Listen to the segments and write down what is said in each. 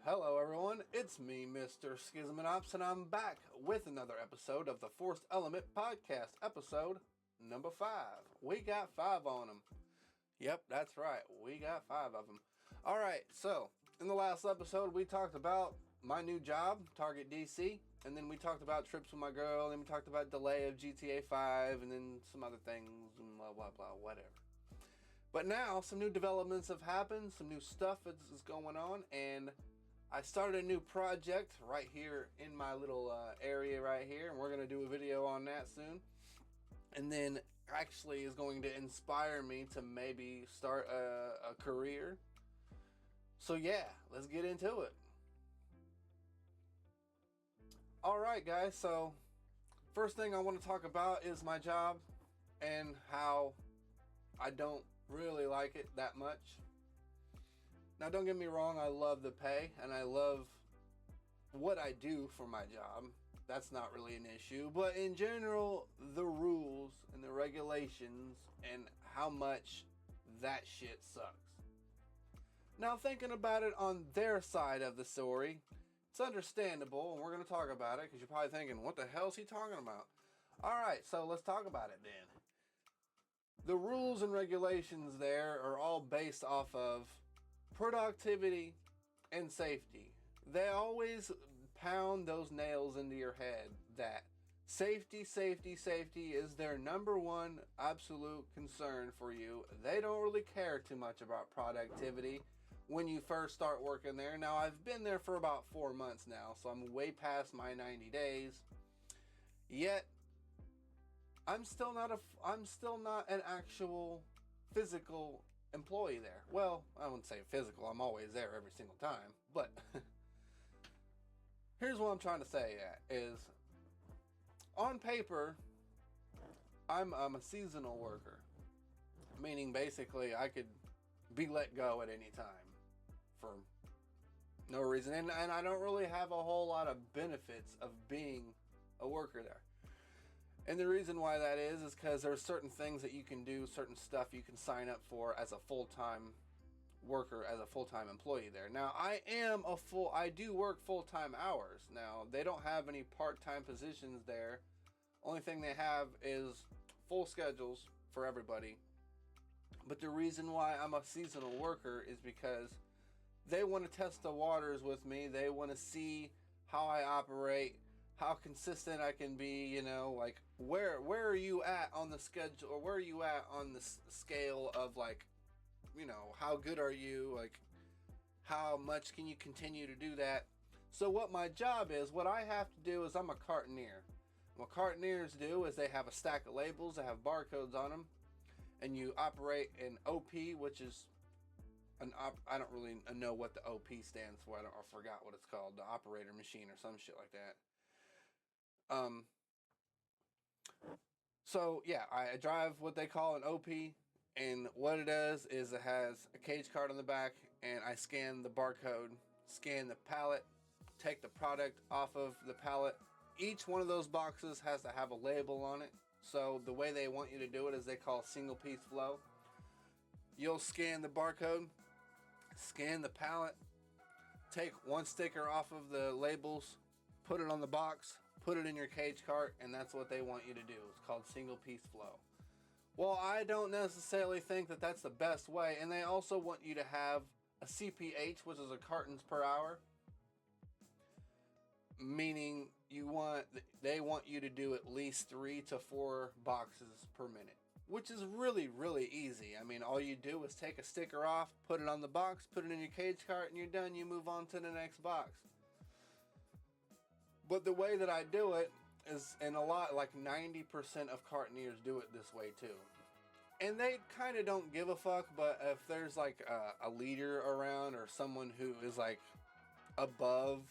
Hello everyone, it's me, Mr.Skizamanops, and I'm back with another episode of the Forced Element Podcast, episode number 5. We got 5 on them. Yep, that's right, we got 5 of them. Alright, so, in the last episode we talked about my new job, Target DC, and then we talked about trips with my girl, and we talked about delay of GTA 5, and then some other things, and blah blah blah, whatever. But now, some new developments have happened, some new stuff is going on, and I started a new project right here in my little area right here, and we're going to do a video on that soon. And then actually is going to inspire me to maybe start a career. So yeah, let's get into it. Alright guys, so first thing I want to talk about is my job and how I don't really like it that much. Now, don't get me wrong, I love the pay and I love what I do for my job. That's not really an issue. But in general, the rules and the regulations and how much that shit sucks. Now, thinking about it on their side of the story, it's understandable, and we're going to talk about it because you're probably thinking, what the hell is he talking about? Alright, so let's talk about it then. The rules and regulations there are all based off of productivity and safety. They always pound those nails into your head that safety is their number one absolute concern for you. They don't really care too much about productivity when you first start working there. Now, I've been there for about 4 months now, so I'm way past my 90 days. Yet, I'm still not an actual physical employee there. Well, I wouldn't say physical. I'm always there every single time. But here's what I'm trying to say is on paper, I'm a seasonal worker. Meaning basically I could be let go at any time for no reason. And I don't really have a whole lot of benefits of being a worker there. And the reason why that is because there are certain things that you can do, certain stuff you can sign up for as a full-time worker, as a full-time employee there. Now, I do work full-time hours. Now, they don't have any part-time positions there. Only thing they have is full schedules for everybody. But the reason why I'm a seasonal worker is because they want to test the waters with me. They want to see how I operate, how consistent I can be, like where are you at on the schedule, or where are you at on the scale of like, how good are you, like how much can you continue to do that. So what my job is, what I have to do is I'm a cartoneer. What cartoneers do is they have a stack of labels that have barcodes on them, and you operate an OP, which is I don't really know what the OP stands for. I forgot what it's called, the operator machine or some shit like that. So yeah, I drive what they call an OP, and what it does is it has a cage card on the back, and I scan the barcode, scan the pallet, take the product off of the pallet. Each one of those boxes has to have a label on it. So the way they want you to do it is they call single piece flow. You'll scan the barcode, scan the pallet, take one sticker off of the labels, put it on the box, put it in your cage cart, and that's what they want you to do. It's called single piece flow. Well, I don't necessarily think that that's the best way, and they also want you to have a CPH, which is a cartons per hour, meaning they want you to do at least 3 to 4 boxes per minute, which is really, really easy. I mean, all you do is take a sticker off, put it on the box, put it in your cage cart, and you're done. You move on to the next box. But the way that I do it is, and a lot, like 90% of cartoneers do it this way too. And they kind of don't give a fuck, but if there's like a leader around or someone who is like above,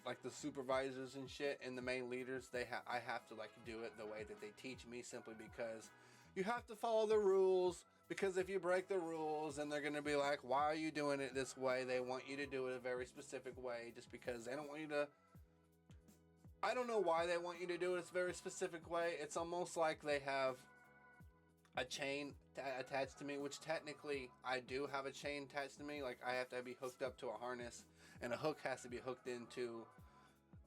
like the supervisors and shit and the main leaders, I have to like do it the way that they teach me, simply because you have to follow the rules. Because if you break the rules, then they're going to be like, why are you doing it this way? They want you to do it a very specific way, just because they don't want you to. I don't know why they want you to do it a very specific way. It's almost like they have a chain attached to me, which technically I do have a chain attached to me. Like, I have to be hooked up to a harness, and a hook has to be hooked into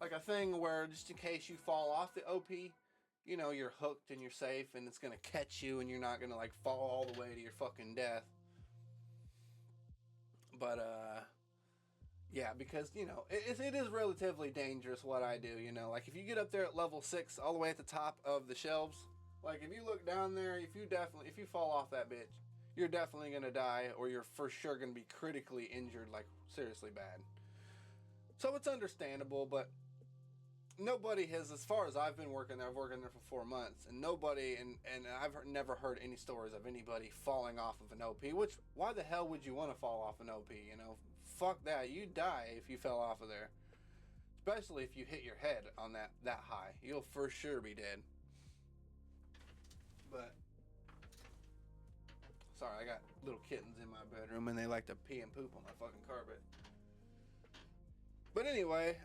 like a thing where just in case you fall off the OP, you know, you're hooked and you're safe, and it's gonna catch you, and you're not gonna like fall all the way to your fucking death. But yeah, because you know it is relatively dangerous what I do. You know, like if you get up there at level 6, all the way at the top of the shelves, like if you look down there, if you fall off that bitch, you're definitely gonna die, or you're for sure gonna be critically injured, like seriously bad. So it's understandable, but nobody has, as far as I've been working there, I've worked there for 4 months, and nobody, and never heard any stories of anybody falling off of an OP, which, why the hell would you want to fall off an OP, you know? Fuck that, you die if you fell off of there. Especially if you hit your head on that high. You'll for sure be dead. But, sorry, I got little kittens in my bedroom, and they like to pee and poop on my fucking carpet. But anyway,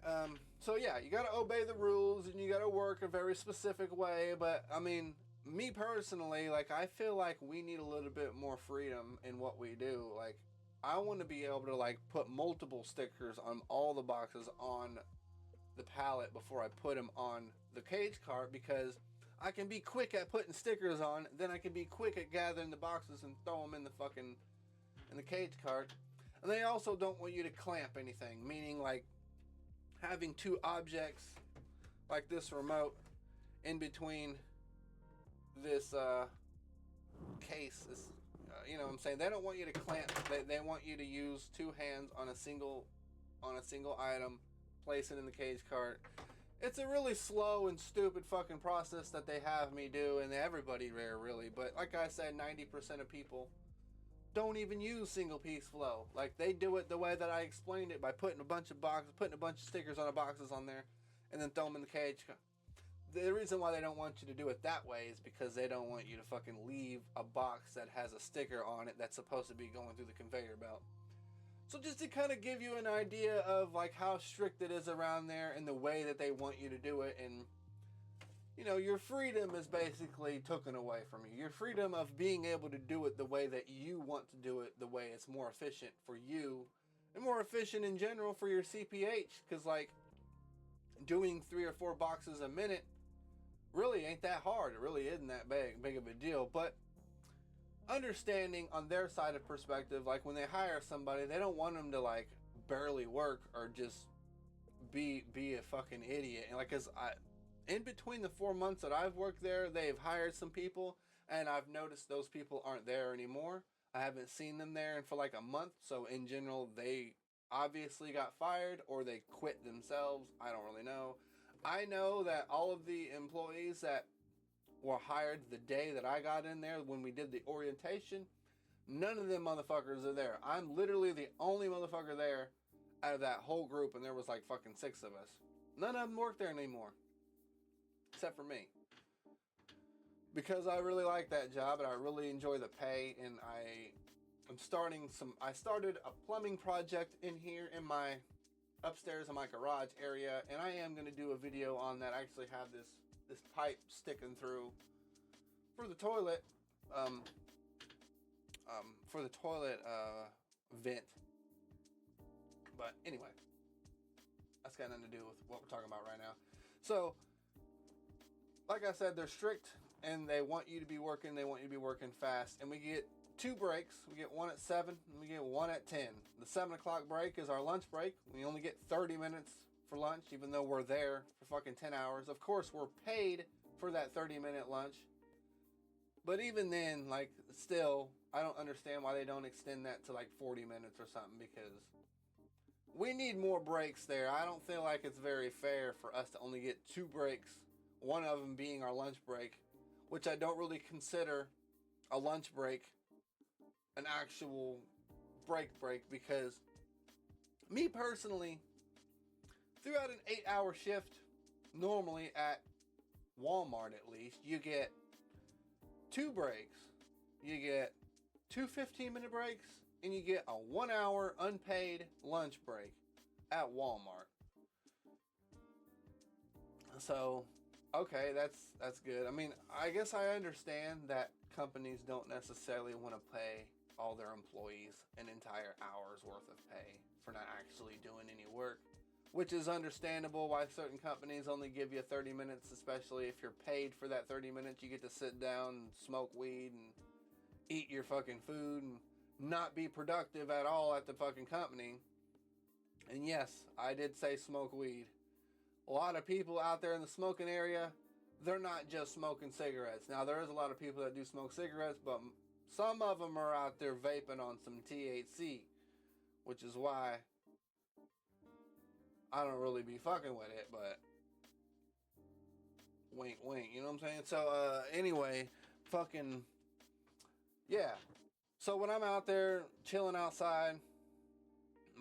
so yeah, you gotta obey the rules and you gotta work a very specific way. But I mean, me personally, like, I feel like we need a little bit more freedom in what we do. Like, I want to be able to like put multiple stickers on all the boxes on the pallet before I put them on the cage cart, because I can be quick at putting stickers on, then I can be quick at gathering the boxes and throw them in the cage cart. And they also don't want you to clamp anything, meaning like having two objects like this remote in between this case. This, you know what I'm saying? They don't want you to clamp. They want you to use two hands on a single item, place it in the cage cart. It's a really slow and stupid fucking process that they have me do, and everybody there really. But like I said, 90% of people don't even use single piece flow. Like, they do it the way that I explained it, by putting a bunch of stickers on the boxes on there, and then throw them in the cage. The reason why they don't want you to do it that way is because they don't want you to fucking leave a box that has a sticker on it that's supposed to be going through the conveyor belt. So just to kind of give you an idea of like how strict it is around there and the way that they want you to do it, and you know, your freedom is basically taken away from you. Your freedom of being able to do it the way that you want to do it, the way it's more efficient for you, and more efficient in general for your CPH, because like doing 3 or 4 boxes a minute really ain't that hard. It really isn't that big of a deal. But understanding on their side of perspective, like when they hire somebody, they don't want them to like barely work or just be a fucking idiot. And like, cause in between the 4 months that I've worked there, they've hired some people, and I've noticed those people aren't there anymore. I haven't seen them there for like a month. So in general, they obviously got fired or they quit themselves. I don't really know. I know that all of the employees that were hired the day that I got in there when we did the orientation, none of them motherfuckers are there. I'm literally the only motherfucker there out of that whole group, and there was like fucking 6 of us. None of them work there anymore, except for me, because I really like that job and I really enjoy the pay. And I started a plumbing project in here in my upstairs in my garage area, and I am going to do a video on that. I actually have this pipe sticking through for the toilet vent. But anyway, that's got nothing to do with what we're talking about right now. So like I said, they're strict, and they want you to be working fast. And we get 2 breaks. We get one at 7, and we get one at 10. The 7 o'clock break is our lunch break. We only get 30 minutes for lunch, even though we're there for fucking 10 hours. Of course, we're paid for that 30-minute lunch. But even then, like, still, I don't understand why they don't extend that to like 40 minutes or something, because we need more breaks there. I don't feel like it's very fair for us to only get 2 breaks, one of them being our lunch break, which I don't really consider a lunch break an actual break, because me personally, throughout an 8-hour shift, normally at Walmart at least, you get 2 breaks. You get 2 15-minute breaks, and you get a 1-hour unpaid lunch break at Walmart. So, okay, that's good. I mean, I guess I understand that companies don't necessarily want to pay all their employees an entire hour's worth of pay for not actually doing any work, which is understandable why certain companies only give you 30 minutes, especially if you're paid for that 30 minutes. You get to sit down and smoke weed and eat your fucking food and not be productive at all at the fucking company. And yes, I did say smoke weed. A lot of people out there in the smoking area, they're not just smoking cigarettes. Now, there is a lot of people that do smoke cigarettes, but some of them are out there vaping on some THC, which is why I don't really be fucking with it, but wink, wink, you know what I'm saying? So, anyway, fucking, yeah. So when I'm out there chilling outside,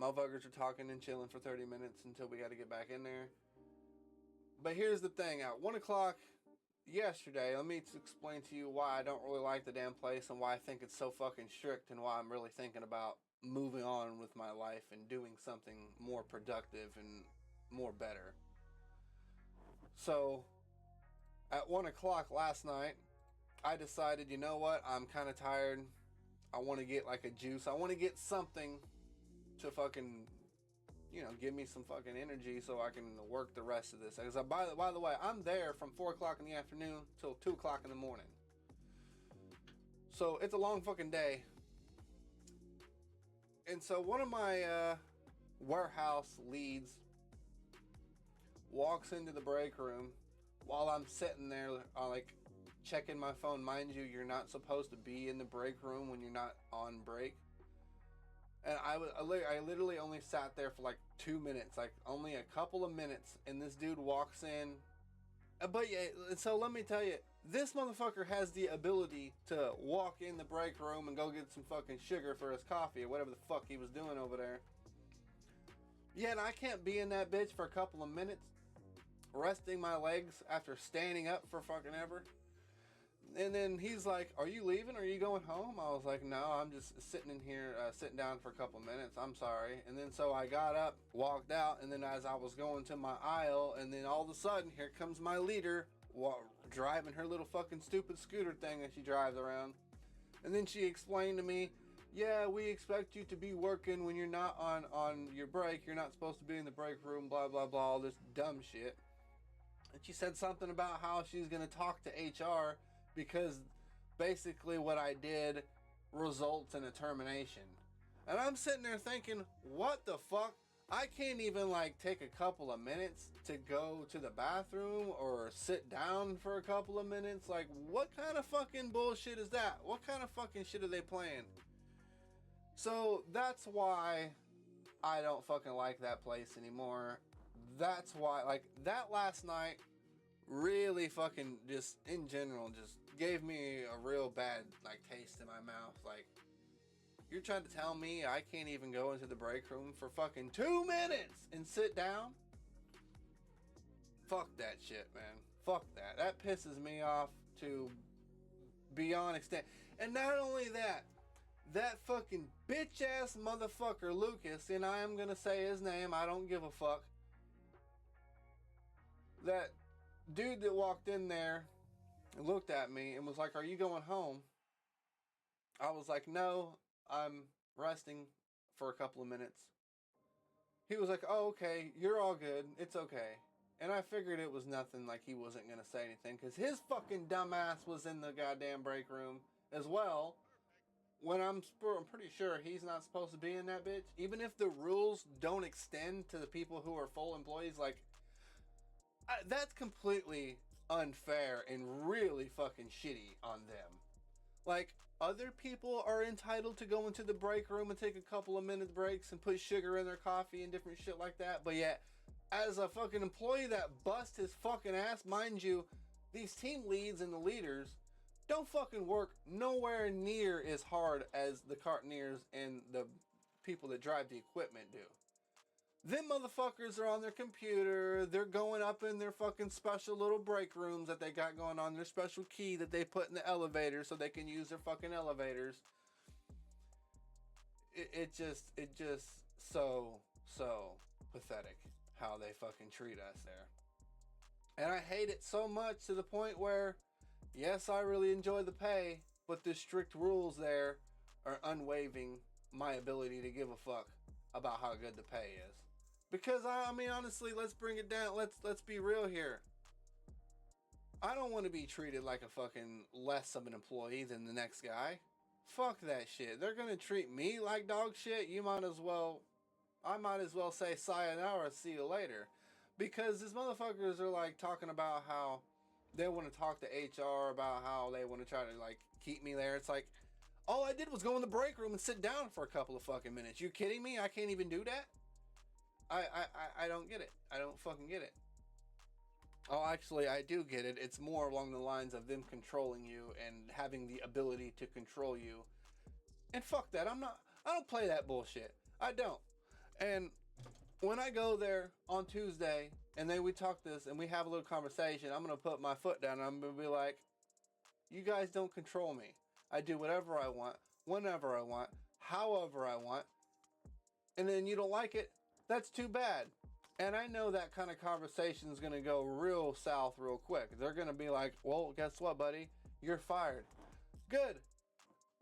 motherfuckers are talking and chilling for 30 minutes until we got to get back in there. But here's the thing, at 1 o'clock yesterday, let me explain to you why I don't really like the damn place and why I think it's so fucking strict and why I'm really thinking about moving on with my life and doing something more productive and more better. So, at 1 o'clock last night, I decided, you know what, I'm kind of tired. I want to get like a juice. I want to get something to fucking, you know, give me some fucking energy so I can work the rest of this. Because by the way, I'm there from 4 o'clock in the afternoon till 2 o'clock in the morning. So it's a long fucking day. And so one of my warehouse leads walks into the break room while I'm sitting there like checking my phone. Mind you, you're not supposed to be in the break room when you're not on break. And I literally only sat there for like 2 minutes, like only a couple of minutes, and this dude walks in. But yeah, so let me tell you, this motherfucker has the ability to walk in the break room and go get some fucking sugar for his coffee or whatever the fuck he was doing over there. Yet I can't be in that bitch for a couple of minutes, resting my legs after standing up for fucking ever. And then he's like, are you leaving or are you going home? I was like, no, I'm just sitting in here, sitting down for a couple of minutes. I'm sorry. And then so I got up, walked out, and then as I was going to my aisle, and then all of a sudden, here comes my leader, driving her little fucking stupid scooter thing that she drives around. And then she explained to me, yeah, we expect you to be working when you're not on your break. You're not supposed to be in the break room, blah, blah, blah, all this dumb shit. And she said something about how she's going to talk to HR because basically what I did results in a termination. And I'm sitting there thinking, what the fuck? I can't even like take a couple of minutes to go to the bathroom or sit down for a couple of minutes. Like, what kind of fucking bullshit is that? What kind of fucking shit are they playing? So that's why I don't fucking like that place anymore. That's why, like, that last night really fucking just, in general, just gave me a real bad, like, taste in my mouth. Like, you're trying to tell me I can't even go into the break room for fucking 2 minutes and sit down? Fuck that shit, man. Fuck that. That pisses me off to beyond extent. And not only that, that fucking bitch-ass motherfucker Lucas, and I am gonna say his name, I don't give a fuck. That dude that walked in there and looked at me and was like, are you going home? I was like, no, I'm resting for a couple of minutes. He was like, oh, okay, you're all good, it's okay. And I figured it was nothing, like he wasn't gonna say anything, because his fucking dumbass was in the goddamn break room as well, when I'm pretty sure he's not supposed to be in that bitch. Even if the rules don't extend to the people who are full employees, like, that's completely unfair and really fucking shitty on them. Like, other people are entitled to go into the break room and take a couple of minute breaks and put sugar in their coffee and different shit like that. But yet, as a fucking employee that busts his fucking ass, mind you, these team leads and the leaders don't fucking work nowhere near as hard as the cartoniers and the people that drive the equipment do. Them motherfuckers are on their computer, they're going up in their fucking special little break rooms that they got going on, their special key that they put in the elevator so they can use their fucking elevators. It just so pathetic how they fucking treat us there. And I hate it so much to the point where, yes, I really enjoy the pay, but the strict rules there are unwavering my ability to give a fuck about how good the pay is. Because I mean, honestly, let's bring it down. Let's be real here. I don't want to be treated like a fucking less of an employee than the next guy. Fuck that shit. They're gonna treat me like dog shit. I might as well say sayonara, see you later. Because these motherfuckers are like talking about how they want to talk to HR about how they want to try to like keep me there. It's like, all I did was go in the break room and sit down for a couple of fucking minutes. You kidding me? I can't even do that? I don't get it. I don't fucking get it. Oh, actually, I do get it. It's more along the lines of them controlling you and having the ability to control you. And fuck that. I don't play that bullshit. I don't. And when I go there on Tuesday and then we talk this and we have a little conversation, I'm going to put my foot down and I'm going to be like, you guys don't control me. I do whatever I want, whenever I want, however I want. And then you don't like it, that's too bad. And I know that kind of conversation is going to go real south real quick. They're going to be like, well, guess what, buddy? You're fired. Good.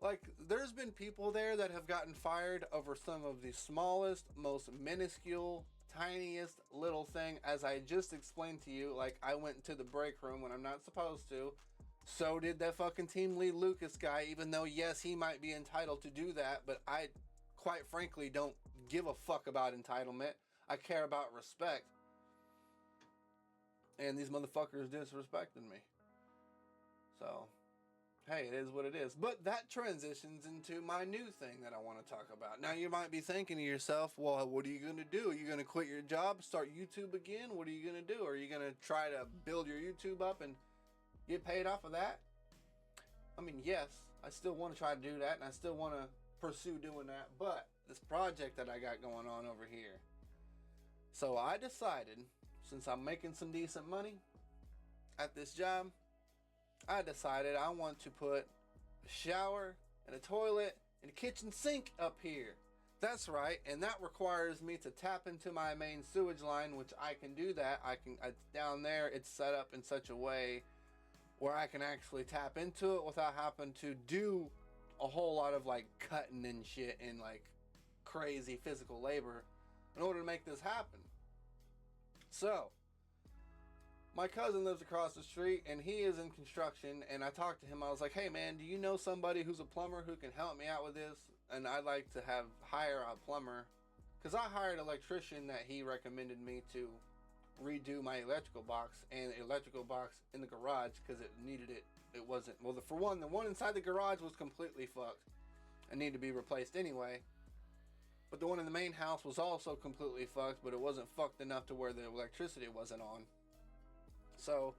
Like, there's been people there that have gotten fired over some of the smallest, most minuscule, tiniest little thing. As I just explained to you, like, I went to the break room when I'm not supposed to. So did that fucking team lead Lucas guy, even though, yes, he might be entitled to do that, but I, quite frankly, don't give a fuck about entitlement. I care about respect. And these motherfuckers disrespected me. So, hey, it is what it is. But that transitions into my new thing that I want to talk about. Now, you might be thinking to yourself, well, what are you going to do? Are you going to quit your job, start YouTube again? What are you going to do? Are you going to try to build your YouTube up and get paid off of that? I mean, yes, I still want to try to do that, and I still want to pursue doing that. But this project that I got going on over here. So I decided, since I'm making some decent money at this job, I decided I want to put a shower and a toilet and a kitchen sink up here. That's right, and that requires me to tap into my main sewage line, which I can do that. Down there, it's set up in such a way where I can actually tap into it without having to do a whole lot of like cutting and shit and like crazy physical labor in order to make this happen. So, my cousin lives across the street and he is in construction, and I talked to him. I was like, hey man, do you know somebody who's a plumber who can help me out with this? And I'd like to hire a plumber, because I hired an electrician that he recommended me to redo my electrical box and electrical box in the garage because it needed it. It wasn't, well, for one, the one inside the garage was completely fucked and needed to be replaced anyway. But the one in the main house was also completely fucked, but it wasn't fucked enough to where the electricity wasn't on. So,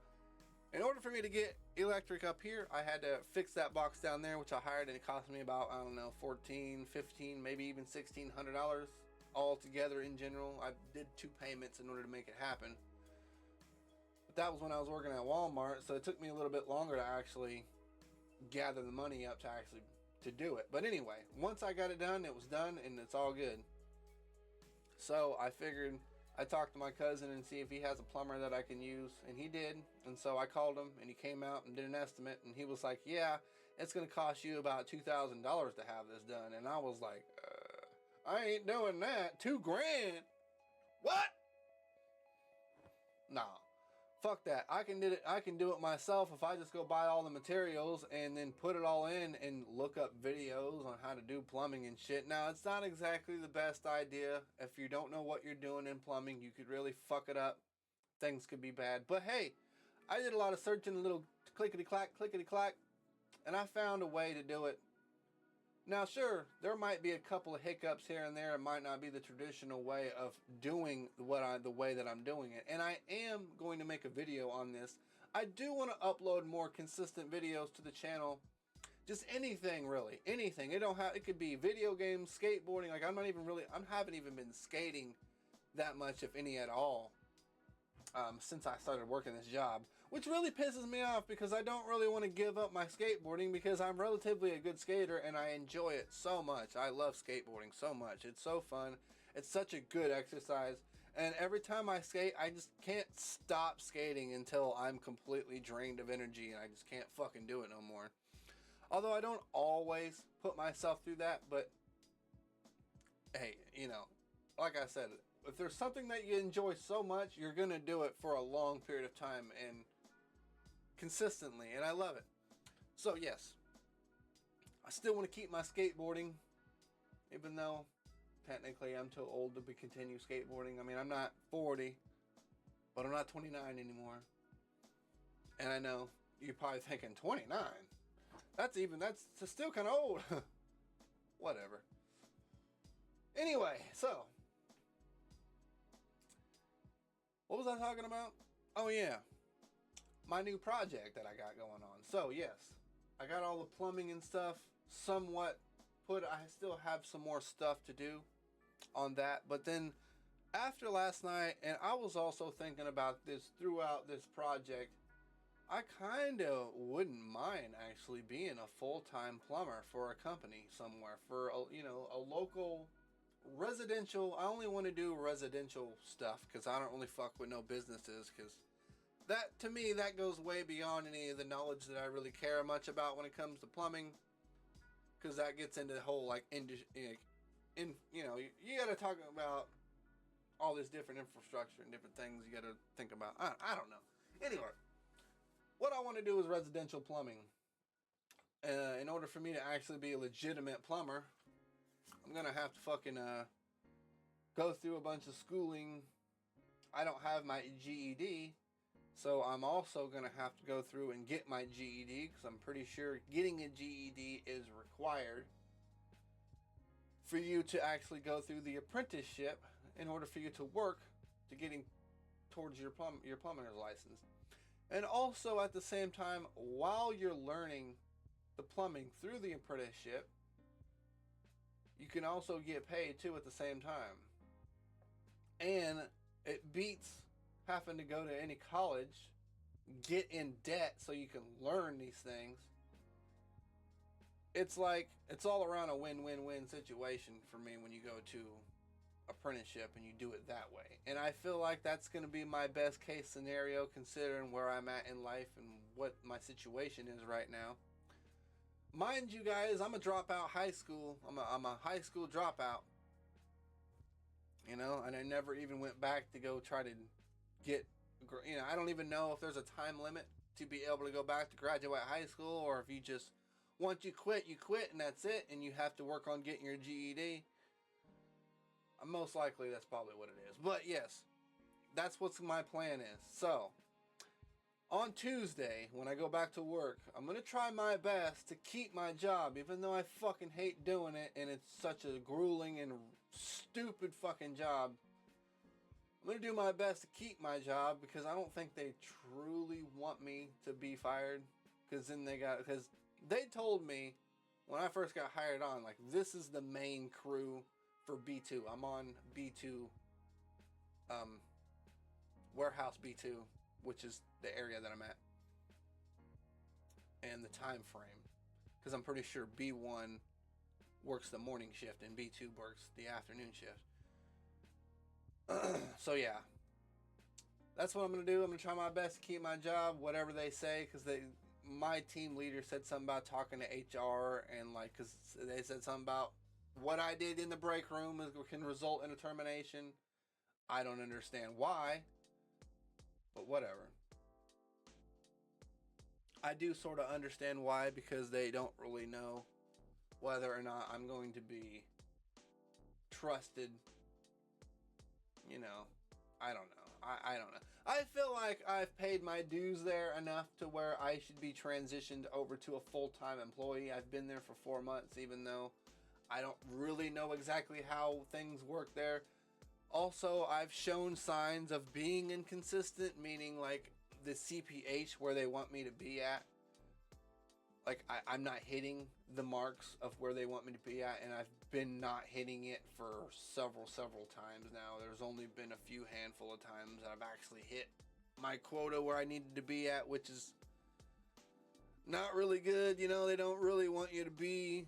in order for me to get electric up here, I had to fix that box down there, which I hired, and it cost me about, I don't know, $1,400, $1,500, maybe even $1,600 all together in general. I did 2 payments in order to make it happen. But that was when I was working at Walmart, so it took me a little bit longer to actually gather the money up to do it. But anyway, once I got it done, it was done, and it's all good. So I figured I'd talk to my cousin and see if he has a plumber that I can use, and he did. And so I called him, and he came out and did an estimate, and he was like, yeah, it's going to cost you about $2,000 to have this done. And I was like, I ain't doing that. $2,000? What? Nah. Fuck that. I can do it myself if I just go buy all the materials and then put it all in and look up videos on how to do plumbing and shit. Now, it's not exactly the best idea. If you don't know what you're doing in plumbing, you could really fuck it up. Things could be bad. But hey, I did a lot of searching, a little clickety-clack, and I found a way to do it. Now, sure, there might be a couple of hiccups here and there. It might not be the traditional way of doing the way that I'm doing it. And I am going to make a video on this. I do want to upload more consistent videos to the channel. Just anything, really. Anything. It could be video games, skateboarding. Like, I haven't even been skating that much, if any at all, since I started working this job. Which really pisses me off, because I don't really want to give up my skateboarding, because I'm relatively a good skater and I enjoy it so much. I love skateboarding so much. It's so fun. It's such a good exercise. And every time I skate, I just can't stop skating until I'm completely drained of energy and I just can't fucking do it no more. Although I don't always put myself through that, but hey, like I said, if there's something that you enjoy so much, you're going to do it for a long period of time and consistently, and I love it. So, yes, I still want to keep my skateboarding, even though technically I'm too old to be continue skateboarding. I mean, I'm not 40, but I'm not 29 anymore. And I know you're probably thinking 29. That's still kind of old. Whatever. Anyway, so what was I talking about? Oh yeah, my new project that I got going on. So yes, I got all the plumbing and stuff somewhat put. I still have some more stuff to do on that, but then after last night, and I was also thinking about this throughout this project, I kind of wouldn't mind actually being a full-time plumber for a company somewhere, for a local residential. I only want to do residential stuff because I don't really fuck with no businesses, because that, to me, that goes way beyond any of the knowledge that I really care much about when it comes to plumbing, because that gets into the whole like you got to talk about all this different infrastructure and different things you got to think about. I don't know. Anyway, what I want to do is residential plumbing. In order for me to actually be a legitimate plumber, I'm gonna have to fucking go through a bunch of schooling. I don't have my GED, so I'm also gonna have to go through and get my GED, because I'm pretty sure getting a GED is required for you to actually go through the apprenticeship in order for you to work to getting towards your plumber's license. And also at the same time, while you're learning the plumbing through the apprenticeship, you can also get paid too at the same time. And it beats having to go to any college, get in debt so you can learn these things. It's like, it's all around a win-win-win situation for me when you go to apprenticeship and you do it that way. And I feel like that's going to be my best case scenario, considering where I'm at in life and what my situation is right now. Mind you guys, I'm a dropout high school. I'm a high school dropout. And I never even went back to go try to get, I don't even know if there's a time limit to be able to go back to graduate high school, or if you just, once you quit, and that's it, and you have to work on getting your GED. Most likely that's probably what it is. But yes, that's what my plan is. So, on Tuesday, when I go back to work, I'm going to try my best to keep my job, even though I fucking hate doing it, and it's such a grueling and stupid fucking job. I'm going to do my best to keep my job, because I don't think they truly want me to be fired. Because they told me when I first got hired on, like, this is the main crew for B2. I'm on B2, warehouse B2, which is the area that I'm at, and the time frame, because I'm pretty sure B1 works the morning shift and B2 works the afternoon shift. So yeah, that's what I'm gonna do. I'm gonna try my best to keep my job, whatever they say, because my team leader said something about talking to HR, and because they said something about what I did in the break room can result in a termination. I don't understand why, but whatever. I do sort of understand why, because they don't really know whether or not I'm going to be trusted. I don't know. I don't know. I feel like I've paid my dues there enough to where I should be transitioned over to a full-time employee. I've been there for 4 months, even though I don't really know exactly how things work there. Also, I've shown signs of being inconsistent, meaning like the CPH where they want me to be at. Like, I'm not hitting the marks of where they want me to be at, and I've been not hitting it for several times now. There's only been a few handful of times that I've actually hit my quota where I needed to be at, which is not really good. They don't really want you to be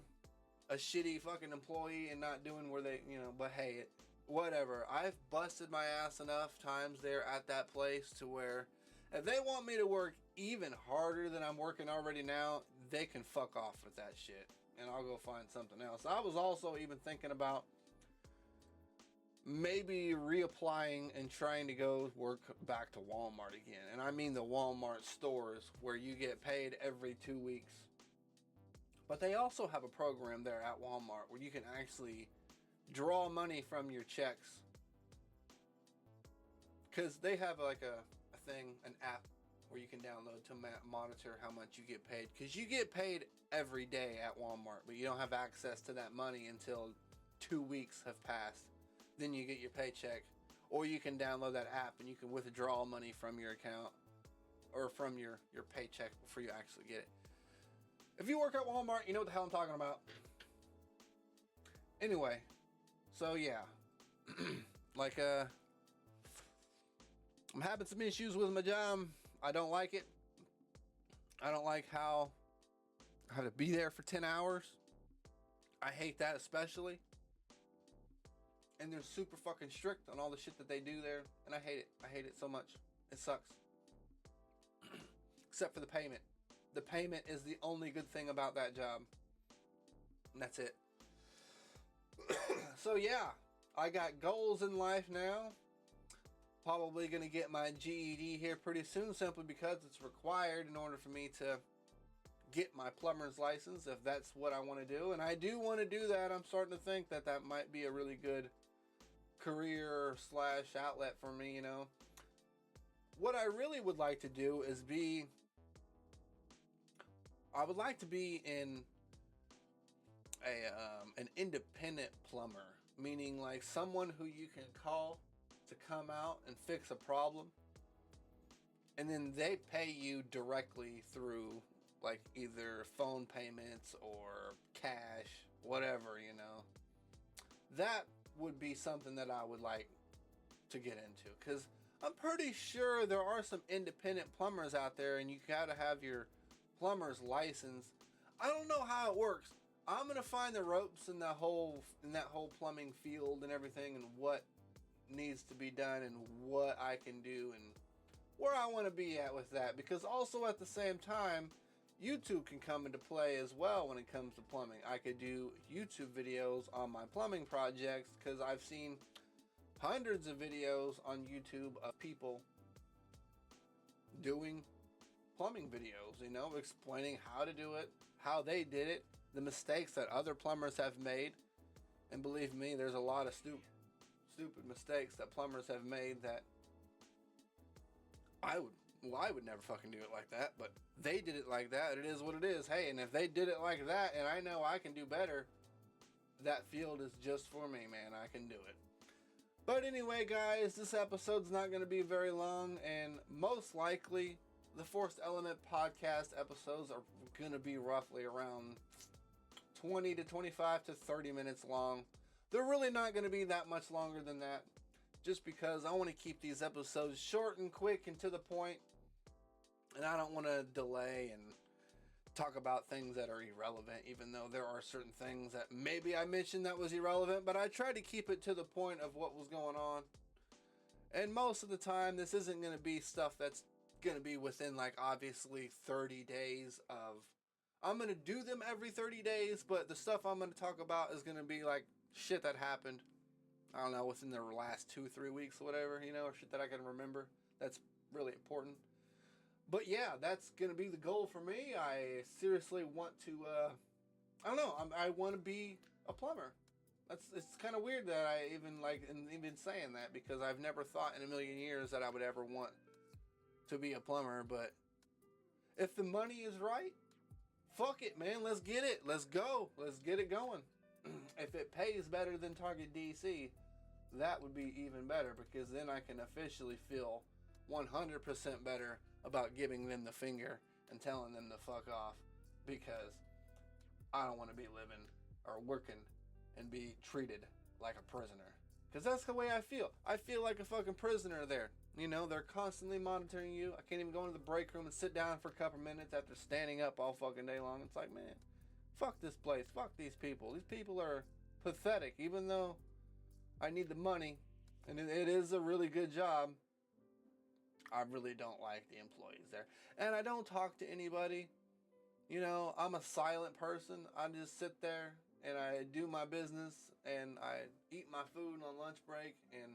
a shitty fucking employee and not doing where they, but hey, whatever. I've busted my ass enough times there at that place to where if they want me to work even harder than I'm working already now, they can fuck off with that shit. And I'll go find something else. I was also even thinking about maybe reapplying and trying to go work back to Walmart again. And I mean the Walmart stores where you get paid every 2 weeks. But they also have a program there at Walmart where you can actually draw money from your checks. Because they have like a thing, an app where you can download to monitor how much you get paid. Because you get paid every day at Walmart, but you don't have access to that money until 2 weeks have passed. Then you get your paycheck. Or you can download that app and you can withdraw money from your account or from your paycheck before you actually get it. If you work at Walmart, you know what the hell I'm talking about. Anyway, so yeah. I'm having some issues with my job. I don't like it. I don't like how I have to be there for 10 hours. I hate that especially. And they're super fucking strict on all the shit that they do there. And I hate it. I hate it so much. It sucks. Except for the payment. The payment is the only good thing about that job. And that's it. So yeah, I got goals in life now. Probably going to get my GED here pretty soon, simply because it's required in order for me to get my plumber's license, if that's what I want to do. And I do want to do that. I'm starting to think that that might be a really good career / outlet for me, you know. What I really would like to do is I would like to be in an independent plumber, meaning like someone who you can call to come out and fix a problem, and then they pay you directly through like either phone payments or cash, whatever, you know. That would be something that I would like to get into, because I'm pretty sure there are some independent plumbers out there, and you gotta have your plumber's license. I don't know how it works. I'm gonna find the ropes in that whole plumbing field and everything, and what needs to be done and what I can do and where I want to be at with that, because also at the same time YouTube can come into play as well when it comes to plumbing. I could do YouTube videos on my plumbing projects, because I've seen hundreds of videos on YouTube of people doing plumbing videos, you know, explaining how to do it, how they did it, the mistakes that other plumbers have made. And believe me, there's a lot of stupid mistakes that plumbers have made that I would never fucking do it like that, but they did it like that. It is what it is. Hey, and if they did it like that and I know I can do better, that field is just for me, man. I can do it. But anyway, guys, this episode's not going to be very long, and most likely the Forced Element podcast episodes are going to be roughly around 20 to 25 to 30 minutes long. They're really not going to be that much longer than that, just because I want to keep these episodes short and quick and to the point, and I don't want to delay and talk about things that are irrelevant, even though there are certain things that maybe I mentioned that was irrelevant, but I try to keep it to the point of what was going on. And most of the time, this isn't going to be stuff that's going to be within, like, obviously 30 days of... I'm going to do them every 30 days, but the stuff I'm going to talk about is going to be, like, shit that happened, I don't know, within the last 2-3 weeks or whatever, you know, or shit that I can remember. That's really important. But yeah, that's going to be the goal for me. I seriously want to, I don't know, I want to be a plumber. It's kind of weird that I even saying that, because I've never thought in a million years that I would ever want to be a plumber. But if the money is right, fuck it, man. Let's get it. Let's go. Let's get it going. If it pays better than Target DC, that would be even better, because then I can officially feel 100% better about giving them the finger and telling them to fuck off, because I don't want to be living or working and be treated like a prisoner, because that's the way I feel. I feel like a fucking prisoner there. You know, they're constantly monitoring you. I can't even go into the break room and sit down for a couple minutes after standing up all fucking day long. It's like, man, fuck this place. Fuck these people. These people are pathetic. Even though I need the money and it is a really good job, I really don't like the employees there. And I don't talk to anybody You know, I'm a silent person. I just sit there and I do my business and I eat my food on lunch break and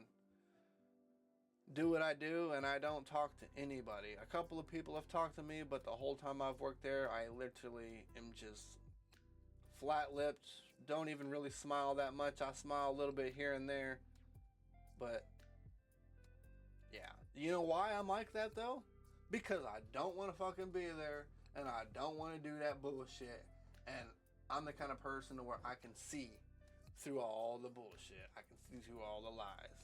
do what I do, and I don't talk to anybody. A couple of people have talked to me, but the whole time I've worked there, I literally am just flat lipped, don't even really smile that much. I smile a little bit here and there, but yeah. You know why I'm like that though? Because I don't want to fucking be there, and I don't want to do that bullshit, and I'm the kind of person where I can see through all the bullshit. I can see through all the lies.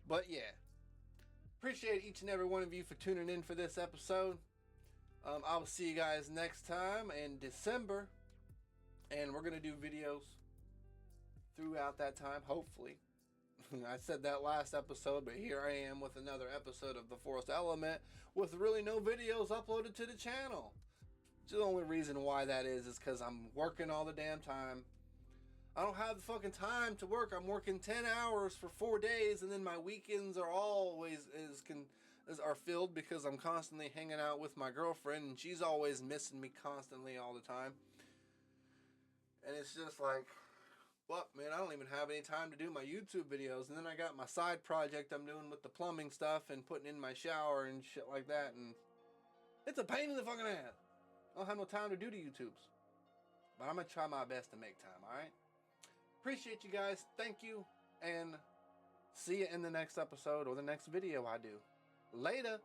But yeah, appreciate each and every one of you for tuning in for this episode. I will see you guys next time in December, and we're gonna do videos throughout that time, hopefully. I said that last episode, but here I am with another episode of The Forest Element with really no videos uploaded to the channel. The only reason why that is because I'm working all the damn time. I don't have the fucking time to work. I'm working 10 hours for 4 days, and then my weekends are always are filled because I'm constantly hanging out with my girlfriend, and she's always missing me constantly all the time. And it's just like, well, man, I don't even have any time to do my YouTube videos. And then I got my side project I'm doing with the plumbing stuff and putting in my shower and shit like that, and it's a pain in the fucking ass. I don't have no time to do the YouTubes. But I'm going to try my best to make time, alright? Appreciate you guys. Thank you. And see you in the next episode or the next video I do. Later.